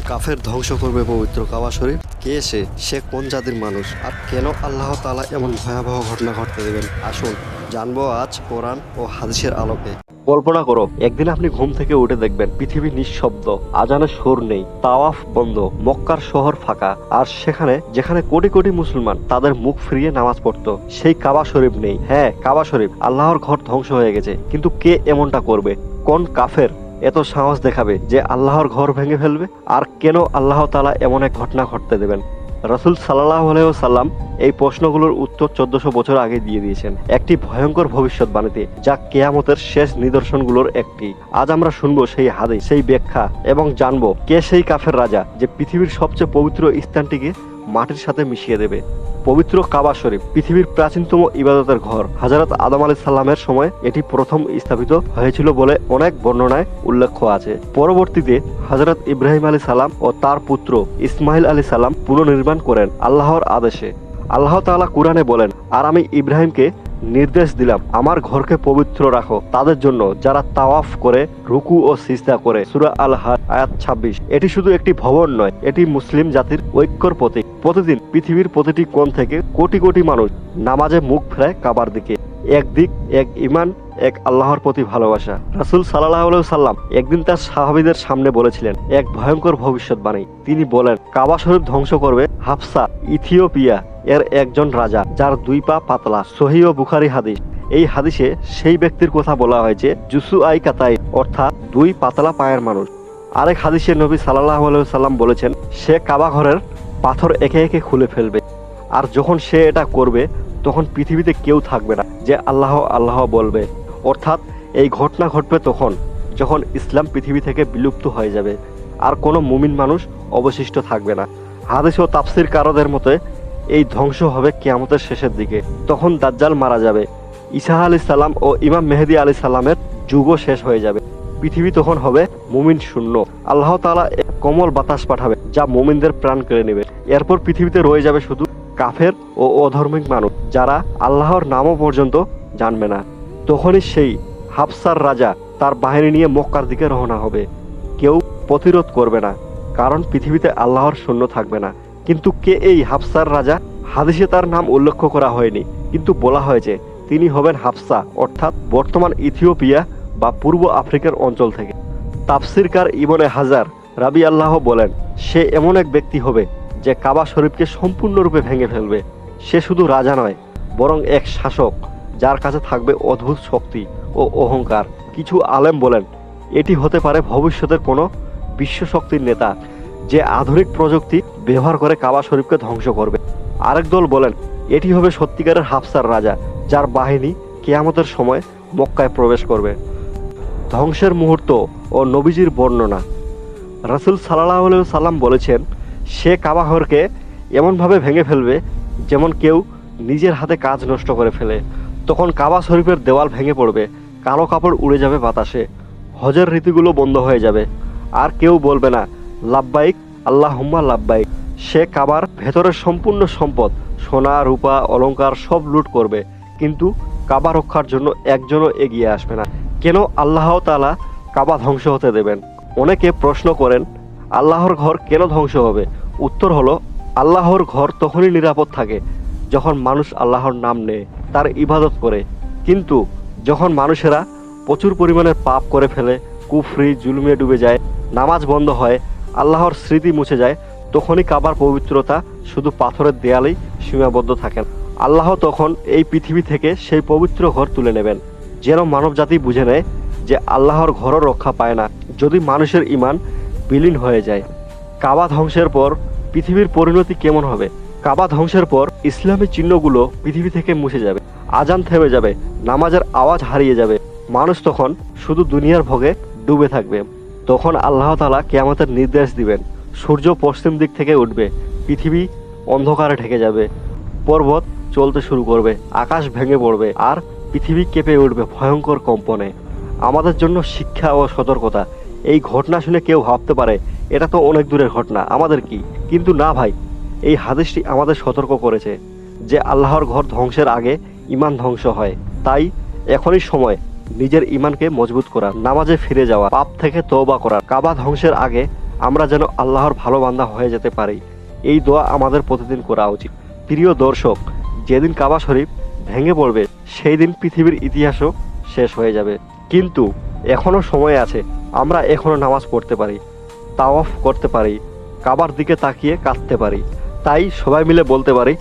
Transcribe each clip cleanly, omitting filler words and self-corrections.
কাফের ধ্বংস করবে পবিত্র কাবা শরীফ? কে সে কোন জাতির মানুষ, আর কেন আল্লাহ তাআলা এমন ভয়াবহ ঘটনা ঘটতে দেবেন? আসুন জানবো আজ কোরআন ও হাদিসের আলোকে। কল্পনা করো, একদিন আপনি ঘুম থেকে উঠে দেখবেন পৃথিবী নিঃশব্দ, আজানের সুর নেই, তাওয়াফ বন্ধ, মক্কার শহর ফাঁকা, আর যেখানে কোটি কোটি মুসলমান তাদের মুখ ফিরিয়ে নামাজ পড়তো, সেই কাবা শরীফ নেই। হ্যাঁ, কাবা শরীফ, আল্লাহর ঘর ধ্বংস হয়ে গেছে। কিন্তু কে এমনটা করবে? কোন কাফের এত সাহস দেখাবে যে আল্লাহর ঘর ভেঙে ফেলবে? আর কেন আল্লাহ তাআলা এমন এক ঘটনা ঘটতে দেবেন? রাসূল সাল্লাল্লাহু আলাইহি ওয়াসাল্লাম এই প্রশ্নগুলোর উত্তর 1400 বছর আগে দিয়ে দিয়েছেন একটি ভয়ঙ্কর ভবিষ্যৎবাণীতে, যা কিয়ামতের শেষ নিদর্শনগুলোর একটি। আজ আমরা শুনবো সেই হাদিস, সেই ব্যাখ্যা, এবং জানবো কে সেই কাফের রাজা যে পৃথিবীর সবচেয়ে পবিত্র স্থানটিকে মাটির সাথে মিশিয়ে দেবে। পবিত্র কাবা শরীফ পৃথিবীর প্রাচীনতম ইবাদতের ঘর। হযরত আদম আলাইহিস সালামের সময় এটি প্রথম স্থাপিত হয়েছিল বলে অনেক বর্ণনায় উল্লেখ আছে। পরবর্তীতে হযরত ইব্রাহিম আলাইহিস সালাম ও তার পুত্র ইসমাইল আলাইহিস সালাম পুনর্নির্মাণ করেন আল্লাহর আদেশে। আল্লাহ তাআলা কুরআনে বলেন, আর আমি ইব্রাহিমকে নির্দেশ দিলাম আমার ঘরকে পবিত্র রাখো তাদের জন্য যারা তাওয়াফ করে, রুকু ও সিজদা করে। সূরা আল হাজ আয়াত 26। এটি শুধু একটি ভবন নয়, এটি মুসলিম জাতির ঐক্যর প্রতীক। প্রতিদিন পৃথিবীর প্রতিটি কোণ থেকে কোটি কোটি মানুষ নামাজে মুখ ফেরায় কাবার দিকে। এক দিক, এক ঈমান, এক আল্লাহর প্রতি ভালোবাসা। রাসূল সাল্লাল্লাহু আলাইহি ওয়াসাল্লাম একদিন তার সাহাবীদের সামনে বলেছিলেন এক ভয়ঙ্কর ভবিষ্যৎবাণী। তিনি বলেন, কাবা শরীফ ধ্বংস করবে হাফসা, ইথিওপিয়া এর একজন রাজা, যার দুই পা পাতলা। সহিহ বুখারী হাদিস। এই হাদিসে সেই ব্যক্তির কথা বলা হয়েছে জুসু আই কাতাই, অর্থাৎ দুই পাতলা পায়ের মানুষ। আরেক হাদিসে নবী সাল্লাল্লাহু আলাইহি ওয়াসাল্লাম বলেছেন, সে কাবা ঘরের পাথর একে একে খুলে ফেলবে, আর যখন সে এটা করবে তখন পৃথিবীতে কেউ থাকবে না যে আল্লাহ আল্লাহ বলবে। অর্থাৎ এই ঘটনা ঘটবে তখন যখন ইসলাম পৃথিবী থেকে বিলুপ্ত হয়ে যাবে, আর কোনো মুমিন মানুষ অবশিষ্ট থাকবে না। হাদিস ও তাফসীরকারদের মতে এই ধ্বংস হবে কিয়ামতের শেষের দিকে। তখন দাজ্জাল মারা যাবে, ঈসা আলাইহিস সালাম ও ইমাম মেহেদী আলাইহিস সালামের যুগও শেষ হয়ে যাবে। পৃথিবী তখন হবে মুমিন শূন্য। আল্লাহ তাআলা এক কোমল বাতাস পাঠাবে যা মুমিনদের প্রাণ কেড়ে নেবে। এরপর পৃথিবীতে রয়ে যাবে শুধু কাফের ও অধর্মিক মানুষ, যারা আল্লাহর নামও পর্যন্ত জানবে না। তখনই সেই হাফসার রাজা তার বাহিনী নিয়ে মক্কার দিকে রওনা হবে। কেউ প্রতিরোধ করবে না, কারণ পৃথিবীতে আল্লাহর সৈন্য থাকবে না। কিন্তু কে এই হাফসার রাজা? হাদিসে তার নাম উল্লেখ করা হয়নি, কিন্তু বলা হয়েছে তিনি হবেন হাফসা, অর্থাৎ বর্তমান ইথিওপিয়া বা পূর্ব আফ্রিকার অঞ্চল থেকে। তাফসীরকার ইবনে হাজার রাবি আল্লাহ বলেন, সে এমন এক ব্যক্তি হবে যে কাবা শরীফকে সম্পূর্ণরূপে ভেঙে ফেলবে। সে শুধু রাজা নয়, বরং এক শাসক, যার কাছে থাকবে অদ্ভুত শক্তি ও অহংকার। কিছু আলেম বলেন এটি হতে পারে ভবিষ্যতের কোনো বিশ্বশক্তির নেতা, যে আধুনিক প্রযুক্তি ব্যবহার করে কাবা শরীফকে ধ্বংস করবে। আরেক দল বলেন এটি হবে সত্যিকারের হাফসার রাজা, যার বাহিনী কিয়ামতের সময় মক্কায় প্রবেশ করবে। ধ্বংসের মুহূর্ত ও নবীজির বর্ণনা। রাসূল সাল্লাল্লাহু আলাইহি ওয়াসাল্লাম বলেছেন, সে কাবা ঘরকে এমনভাবে ভেঙে ফেলবে যেমন কেউ নিজের হাতে কাজ নষ্ট করে ফেলে। তখন কাবা শরীফের দেওয়াল ভেঙে পড়বে, কালো কাপড় উড়ে যাবে বাতাসে, হজের রীতিগুলো বন্ধ হয়ে যাবে, আর কেউ বলবে না লাব্বাইক আল্লাহুম্মা লাব্বাইক। সে কাবার ভেতরের সম্পূর্ণ সম্পদ, সোনা, রূপা, অলংকার সব লুট করবে, কিন্তু কাবা রক্ষার জন্য একজনও এগিয়ে আসবে না। কেন আল্লাহ তাআলা কাবা ধ্বংস হতে দেবেন? অনেকে প্রশ্ন করেন, আল্লাহর ঘর কেন ধ্বংস হবে? উত্তর হলো, আল্লাহর ঘর তখনই নিরাপদ থাকে যখন মানুষ আল্লাহর নাম নেয়, তার ইবাদত করে। কিন্তু যখন মানুষেরা প্রচুর পরিমাণে পাপ করে ফেলে, কুফরি জুলুমে ডুবে যায়, নামাজ বন্ধ হয়, আল্লাহর স্মৃতি মুছে যায়, তখনই কাবার পবিত্রতা শুধু পাথরের দেয়ালেই সীমাবদ্ধ থাকেন। আল্লাহ তখন এই পৃথিবী থেকে সেই পবিত্র ঘর তুলে নেবেন, যেন মানবজাতি বুঝে নেয় যে আল্লাহর ঘরও রক্ষা পায় না যদি মানুষের ঈমান বিলীন হয়ে যায়। কাবা ধ্বংসের পর পৃথিবীর পরিণতি কেমন হবে? কাবা ধ্বংসের পর ইসলামী চিহ্নগুলো পৃথিবী থেকে মুছে যাবে, আজান থেমে যাবে, নামাজের আওয়াজ হারিয়ে যাবে। মানুষ তখন শুধু দুনিয়ার ভোগে ডুবে থাকবে। তখন আল্লাহ তাআলা কিয়ামতের নির্দেশ দিবেন, সূর্য পশ্চিম দিক থেকে উঠবে, পৃথিবী অন্ধকারে ঢেকে যাবে, পর্বত চলতে শুরু করবে, আকাশ ভেঙে পড়বে, আর পৃথিবী কেঁপে উঠবে ভয়ঙ্কর কম্পনে। আমাদের জন্য শিক্ষা ও সতর্কতা। এই ঘটনা শুনে কেউ ভাবতে পারে এটা তো অনেক দূরের ঘটনা, আমাদের কি? কিন্তু না ভাই, এই হাদিসটি আমাদের সতর্ক করেছে যে আল্লাহর ঘর ধ্বংসের আগে ঈমান ধ্বংস হয়। তাই এখনই সময় নিজের ঈমানকে মজবুত করা, নামাজে ফিরে যাওয়া, পাপ থেকে তওবা করা। কাবা ধ্বংসের আগে আমরা যেন আল্লাহর ভালো বান্দা হয়ে যেতে পারি। এই দোয়া আমাদের প্রতিদিন করা উচিত। প্রিয় দর্শক, যেদিন কাবা শরীফ ভেঙে পড়বে সেই দিন পৃথিবীর ইতিহাসও শেষ হয়ে যাবে। কিন্তু এখনো সময় আছে, আমরা এখনো নামাজ পড়তে পারি, তাওয়াফ করতে পারি, কাবার দিকে তাকিয়ে কাঁদতে পারি। তাই সবাই মিলে বলতে পারি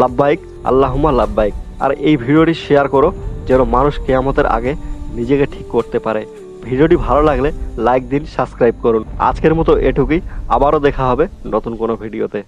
লাব্বাইক আল্লাহুম্মা লাব্বাইক। আর এই ভিডিওটি শেয়ার করো যেন মানুষ কিয়ামতের আগে নিজেকে ঠিক করতে পারে। ভিডিওটি ভালো লাগলে লাইক দিন, সাবস্ক্রাইব করুন। আজকের মতো এটুকুই, আবারও দেখা হবে নতুন কোনো ভিডিওতে।